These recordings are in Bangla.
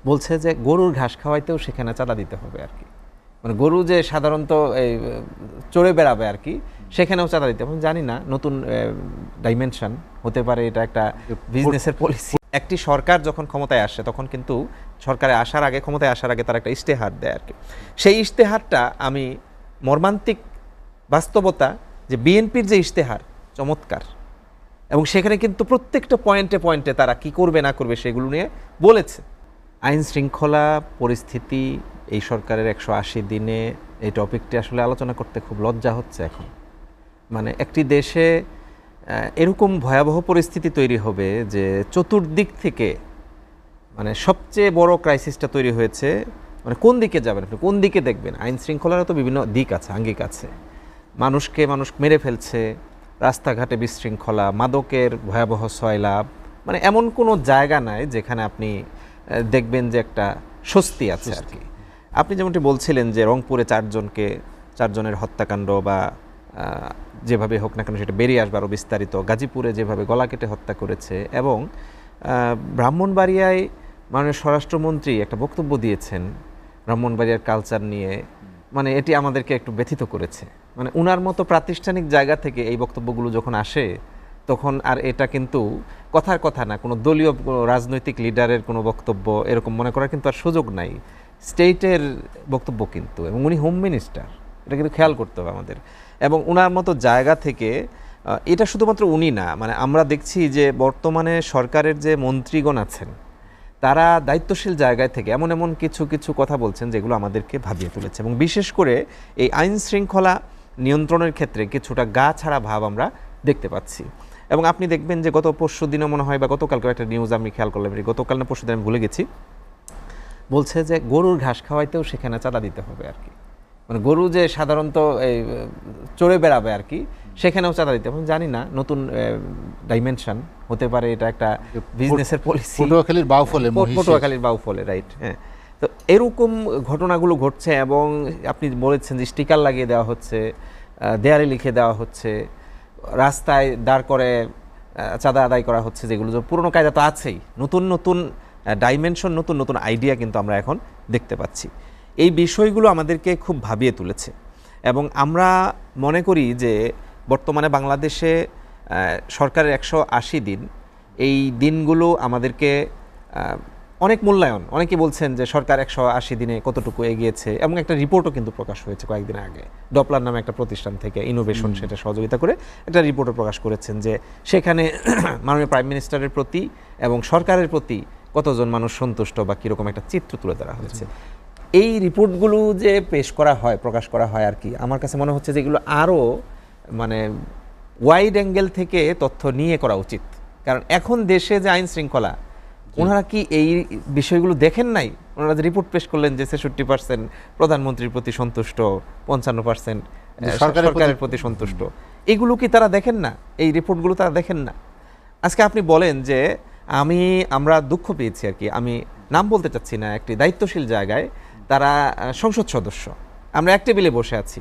বলছে যে গরুর ঘাস খাওয়াইতেও সেখানে চাঁদা দিতে হবে আর কি। মানে গরু যে সাধারণত এই চড়ে বেড়াবে আর কি, সেখানেও চাঁদা দিতে হবে। জানি না, নতুন ডাইমেনশন হতে পারে, এটা একটা বিজনেসের পলিসি। একটি সরকার যখন ক্ষমতায় আসে তখন কিন্তু সরকারে আসার আগে, ক্ষমতায় আসার আগে তারা একটা ইশতেহার দেয় আর কি। সেই ইশতেহারটা আমি মর্মান্তিক বাস্তবতা যে বিএনপির যে ইশতেহার চমৎকার, এবং সেখানে কিন্তু প্রত্যেকটা পয়েন্টে পয়েন্টে তারা কি করবে না করবে সেগুলো নিয়ে বলেছে। আইন শৃঙ্খলা পরিস্থিতি এই সরকারের 180 দিনে এই টপিকটি আসলে আলোচনা করতে খুব লজ্জা হচ্ছে এখন। মানে একটি দেশে এরকম ভয়াবহ পরিস্থিতি তৈরি হবে যে চতুর্দিক থেকে মানে সবচেয়ে বড় ক্রাইসিসটা তৈরি হয়েছে। মানে কোন দিকে যাবেন আপনি, কোন দিকে দেখবেন? আইন শৃঙ্খলারও তো বিভিন্ন দিক আছে, আঙ্গিক আছে। মানুষ মেরে ফেলছে, রাস্তাঘাটে বিশৃঙ্খলা, মাদকের ভয়াবহ সয়লাভ, মানে এমন কোনো জায়গা নাই যেখানে আপনি দেখবেন যে একটা স্বস্তি আছে আর কি। আপনি যেমনটি বলছিলেন যে রংপুরে চারজনের হত্যাকাণ্ড বা যেভাবে হোক না কেন সেটা বেরিয়ে আসবে আরও বিস্তারিত। গাজীপুরে যেভাবে গলা কেটে হত্যা করেছে, এবং ব্রাহ্মণবাড়িয়ায় মাননীয় স্বরাষ্ট্রমন্ত্রী একটা বক্তব্য দিয়েছেন ব্রাহ্মণবাড়িয়ার কালচার নিয়ে, মানে এটি আমাদেরকে একটু ব্যথিত করেছে। মানে উনার মতো প্রাতিষ্ঠানিক জায়গা থেকে এই বক্তব্যগুলো যখন আসে তখন আর এটা কিন্তু কথার কথা না, কোনো দলীয় রাজনৈতিক লিডারের কোনো বক্তব্য এরকম মনে করার কিন্তু আর সুযোগ নাই, স্টেটের বক্তব্য কিন্তু, এবং উনি হোম মিনিস্টার, এটা কিন্তু খেয়াল করতে হবে আমাদের। এবং উনার মতো জায়গা থেকে এটা শুধুমাত্র উনি না, মানে আমরা দেখছি যে বর্তমানে সরকারের যে মন্ত্রীগণ আছেন তারা দায়িত্বশীল জায়গায় থেকে এমন এমন কিছু কথা বলছেন যেগুলো আমাদেরকে ভাবিয়ে তুলেছে, এবং বিশেষ করে এই আইন শৃঙ্খলা নিয়ন্ত্রণের ক্ষেত্রে কিছুটা গা ছাড়া ভাব আমরা দেখতে পাচ্ছি। এবং আপনি দেখবেন যে গত পরশু দিনও মনে হয় বা গতকালকে একটা নিউজ আমি খেয়াল করলাম, গতকাল না পরশু দিন আমি ভুলে গেছি, বলছে যে গরুর ঘাস খাওয়াইতেও সেখানে চাঁদা দিতে হবে আর কি। মানে গরু যে সাধারণত এই চড়ে বেড়াবে আর কি, সেখানেও চাঁদা দিতে হবে। জানি না, নতুন ডাইমেনশন হতে পারে, এটা একটা বিজনেসের পলিসি। পটুয়াখালীর বাউফলে, রাইট। হ্যাঁ, তো এরকম ঘটনাগুলো ঘটছে, এবং আপনি বলেছেন যে স্টিকার লাগিয়ে দেওয়া হচ্ছে, দেয়ালে লিখে দেওয়া হচ্ছে, রাস্তায় দাঁড় করে চাঁদা আদায় করা হচ্ছে, যেগুলো যে পুরনো কায়দা তো আছেই, নতুন নতুন ডাইমেনশন, নতুন নতুন আইডিয়া কিন্তু আমরা এখন দেখতে পাচ্ছি। এই বিষয়গুলো আমাদেরকে খুব ভাবিয়ে তুলেছে, এবং আমরা মনে করি যে বর্তমানে বাংলাদেশে সরকারের 180 দিন, এই দিনগুলো আমাদেরকে অনেক মূল্যায়ন। অনেকে বলছেন যে সরকার 180 দিনে কতটুকু এগিয়েছে, এবং একটা রিপোর্টও কিন্তু প্রকাশ হয়েছে কয়েকদিন আগে, ডপলার নামে একটা প্রতিষ্ঠান থেকে ইনোভেশন সেটা সহযোগিতা করে একটা রিপোর্টও প্রকাশ করেছেন যে সেখানে মাননীয় প্রাইম মিনিস্টারের প্রতি এবং সরকারের প্রতি কতজন মানুষ সন্তুষ্ট বা কীরকম একটা চিত্র তুলে ধরা হয়েছে। এই রিপোর্টগুলো যে পেশ করা হয়, প্রকাশ করা হয় আর কি, আমার কাছে মনে হচ্ছে যে এগুলো আরও মানে ওয়াইড অ্যাঙ্গেল থেকে তথ্য নিয়ে করা উচিত। কারণ এখন দেশে যে আইন শৃঙ্খলা, ওনারা কি এই বিষয়গুলো দেখেন নাই? ওনারা যে রিপোর্ট পেশ করলেন যে 66% প্রধানমন্ত্রীর প্রতি সন্তুষ্ট, 55% সরকারের প্রতি সন্তুষ্ট, এগুলো কি তারা দেখেন না? এই রিপোর্টগুলো তারা দেখেন না? আজকে আপনি বলেন যে আমরা দুঃখ পেয়েছি আর কি, আমি নাম বলতে চাচ্ছি না, একটি দায়িত্বশীল জায়গায় তারা সংসদ সদস্য, আমরা এক টেবিলে বসে আছি,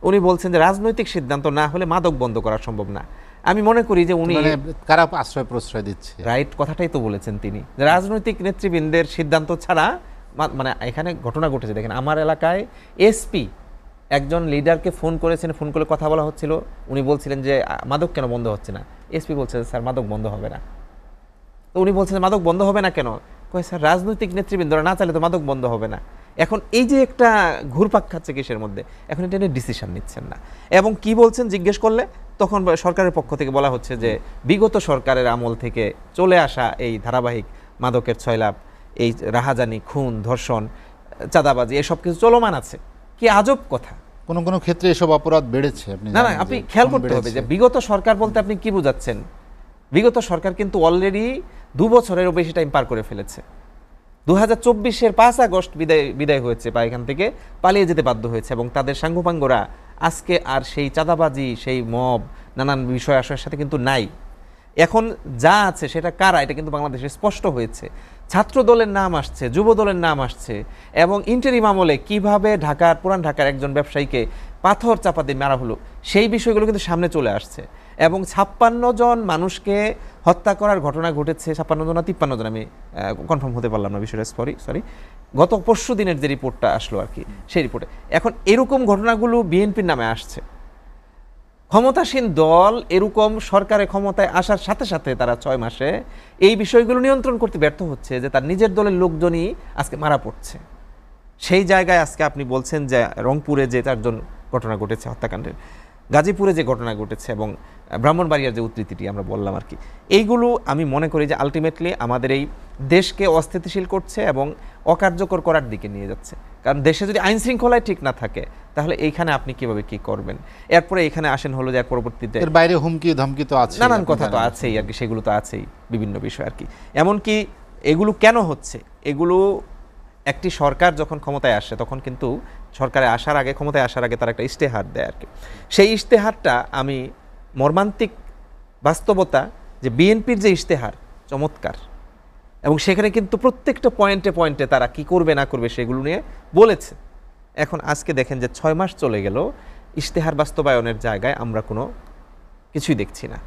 উনি বলছেন যে রাজনৈতিক সিদ্ধান্ত না হলে মাদক বন্ধ করা সম্ভব না। আমি মনে করি যে উনি কারা আশ্রয় প্রশ্রয় দিচ্ছে, রাইট কথাটাই তো বলেছেন তিনি, যে রাজনৈতিক নেতৃবৃন্দের সিদ্ধান্ত ছাড়া, মানে এখানে ঘটনা ঘটেছে দেখেন, আমার এলাকায় এসপি একজন লিডারকে ফোন করেছেন, ফোন করে কথা বলা হচ্ছিল, উনি বলছিলেন যে মাদক কেন বন্ধ হচ্ছে না, এসপি বলছে স্যার মাদক বন্ধ হবে না। তো উনি বলছেন মাদক বন্ধ হবে না কেন, কয় স্যার রাজনৈতিক নেতৃবৃন্দরা না চাইলে তো মাদক বন্ধ হবে না। এখন এই যে একটা ঘুরপাক খাচ্ছে কিসের মধ্যে, এখন এটা নিয়ে ডিসিশন নিচ্ছেন না। এবং কি বলছেন জিজ্ঞেস করলে তখন সরকারের পক্ষ থেকে বলা হচ্ছে যে বিগত সরকারের আমল থেকে চলে আসা এই ধারাবাহিক মাদকের ছয়লাভ, এই রাহাজানি, খুন, ধর্ষণ, চাঁদাবাজি এসব কিছু চলমান আছে। কি আজব কথা! কোনো কোনো ক্ষেত্রে এসব অপরাধ বেড়েছে। না, আপনি খেয়াল করতে হবে যে বিগত সরকার বলতে আপনি কি বোঝাচ্ছেন? বিগত সরকার কিন্তু অলরেডি 2 বছরেরও বেশি টাইম পার করে ফেলেছে। 2024-এর 5 আগস্ট বিদায় হয়েছে, বা এখান থেকে পালিয়ে যেতে বাধ্য হয়েছে, এবং তাদের সাঙ্গপাঙ্গরা আজকে আর সেই চাঁদাবাজি, সেই মব, নানান বিষয় আশয়ের সাথে কিন্তু নাই। এখন যা আছে সেটা কারা, এটা কিন্তু বাংলাদেশে স্পষ্ট হয়েছে। ছাত্র দলের নাম আসছে, যুব দলের নাম আসছে, এবং ইন্টারিম আমলে কীভাবে পুরান ঢাকার একজন ব্যবসায়ীকে পাথর চাপা দিয়ে মারা হলো, সেই বিষয়গুলো কিন্তু সামনে চলে আসছে। এবং 56 জন মানুষকে হত্যা করার ঘটনা ঘটেছে, 56 জন না 53 জন, আমি কনফার্ম হতে পারলাম না বিষয়টা, সরি গত পরশু দিনের যে রিপোর্টটা আসলো আর কি, সেই রিপোর্টে এখন এরকম ঘটনাগুলো বিএনপির নামে আসছে। ক্ষমতাসীন দল এরকম সরকারের ক্ষমতায় আসার সাথে সাথে তারা 6 মাসে এই বিষয়গুলো নিয়ন্ত্রণ করতে ব্যর্থ হচ্ছে, যে তার নিজের দলের লোকজনই আজকে মারা পড়ছে। সেই জায়গায় আজকে আপনি বলছেন যে রংপুরে যে 4 জন ঘটনা ঘটেছে হত্যাকাণ্ডের, গাজীপুরে যে ঘটনা ঘটেছে এবং ব্রাহ্মণবাড়িয়ার যে উদ্ধৃতিটি আমরা বললাম আর কি, এইগুলো আমি মনে করি যে আলটিমেটলি আমাদের এই দেশকে অস্থিতিশীল করছে এবং অকার্যকর করার দিকে নিয়ে যাচ্ছে। কারণ দেশে যদি আইন শৃঙ্খলায় ঠিক না থাকে তাহলে এইখানে আপনি কিভাবে কি করবেন? এরপরে এখানে আসেন হলো যে এর পরবর্তীতে এর বাইরে হুমকি ধমকি তো আছে, নানান কথা তো আছেই আর কি, সেগুলো তো আছেই, বিভিন্ন বিষয় আর কি। এমনকি এগুলো কেন হচ্ছে, এগুলো একটি সরকার যখন ক্ষমতায় আসে তখন কিন্তু সরকারে আসার আগে, ক্ষমতায় আসার আগে তারা একটা ইশতেহার দেয় আর কি। সেই ইশতেহারটা আমি মর্মান্তিক বাস্তবতা যে বিএনপির যে ইশতেহার চমৎকার, এবং সেখানে কিন্তু প্রত্যেকটা পয়েন্টে পয়েন্টে তারা কি করবে না করবে সেগুলো নিয়ে বলেছে। এখন আজকে দেখেন যে 6 মাস চলে গেল, ইশতেহার বাস্তবায়নের জায়গায় আমরা কোনো কিছুই দেখছি না।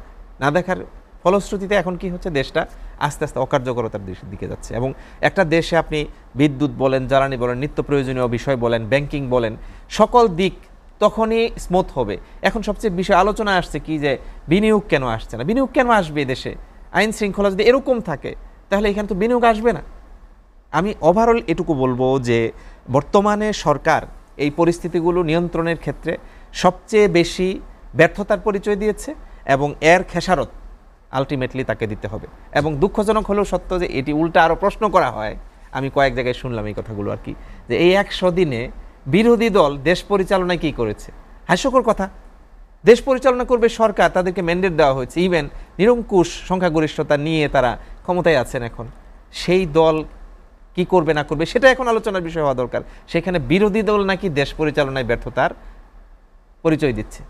না দেখার ফলশ্রুতিতে এখন কি হচ্ছে, দেশটা আস্তে আস্তে অকার্যকরতার দিকে যাচ্ছে। এবং একটা দেশে আপনি বিদ্যুৎ বলেন, জ্বালানি বলেন, নিত্য প্রয়োজনীয় বিষয় বলেন, ব্যাংকিং বলেন, সকল দিক তখনই স্মুথ হবে। এখন সবচেয়ে বিষয় আলোচনা আসছে কি, যে বিনিয়োগ কেন আসছে না? বিনিয়োগ কেন আসবে দেশে? আইন শৃঙ্খলা যদি এরকম থাকে তাহলে এখানে তো বিনিয়োগ আসবে না। আমি ওভারঅল এটুকু বলবো যে বর্তমানে সরকার এই পরিস্থিতিগুলো নিয়ন্ত্রণের ক্ষেত্রে সবচেয়ে বেশি ব্যর্থতার পরিচয় দিয়েছে, এবং এর খেসারত আলটিমেটলি তাকে দিতে হবে। এবং দুঃখজনক হলেও সত্য যে এটি উল্টা আরও প্রশ্ন করা হয়, আমি কয়েক জায়গায় শুনলাম এই কথাগুলো আর কি, যে এই 100 দিনে বিরোধী দল দেশ পরিচালনায় কী করেছে। হাস্যকর কথা, দেশ পরিচালনা করবে সরকার, তাদেরকে ম্যান্ডেট দেওয়া হয়েছে, ইভেন নিরঙ্কুশ সংখ্যাগরিষ্ঠতা নিয়ে তারা ক্ষমতায় আছেন। এখন সেই দল কি করবে না করবে সেটা এখন আলোচনার বিষয় হওয়া দরকার। সেখানে বিরোধী দল নাকি দেশ পরিচালনায় ব্যর্থতার পরিচয় দিচ্ছে।